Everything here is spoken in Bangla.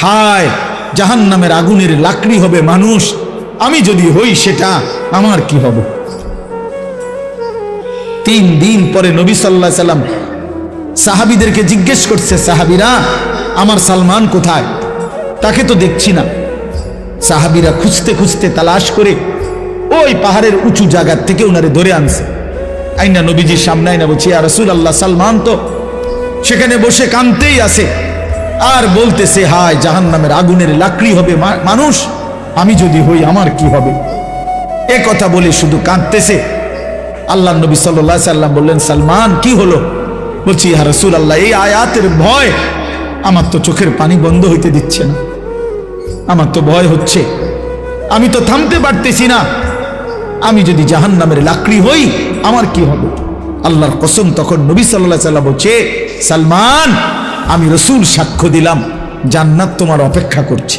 হায় জাহান্নামের আগুনের লাকড়ি হবে মানুষ, আমি যদি হই সেটা আমার কি হবে। 3 দিন পরে নবী সাল্লাল্লাহু আলাইহি সাল্লাম সাহাবীদেরকে জিজ্ঞেস করছে, সাহাবীরা আমার সালমান কোথায়, তাকে তো দেখছি না। সাহাবীরা খুঁজতে খুঁজতে তালাশ করে ওই পাহাড়ের উঁচু জায়গা থেকে ওনারে ধরে আনছে, আইনা নবীজির সামনে আইনা বলছে, ইয়া রাসূলুল্লাহ, সালমান তো সেখানে বসে কাঁদতেই আছে আর বলতেছে, হায় জাহান্নামের আগুনের লাকড়ি হবে মানুষ, আমি যদি হই আমার কি হবে। এ কথা বলে শুধু কাঁদতেছে। আল্লাহর নবী সাল্লাল্লাহু আলাইহি সাল্লাম বললেন, সালমান কি হলো? বলছি, ইয়া রাসূলুল্লাহ, এই আয়াতের ভয় আমার তো চোখের পানি বন্ধ হইতে দিচ্ছে না, আমার তো ভয় হচ্ছে, আমি তো থামতে পারতেছি না, আমি যদি জাহান্নামের লাকড়ি হই আমার কি হবে। আল্লাহর কসম, তখন নবী সাল্লাল্লাহু আলাইহি সাল্লাম বলছে, সালমান আমি রাসূল সাক্ষ্য দিলাম জান্নাত তোমার অপেক্ষা করছে।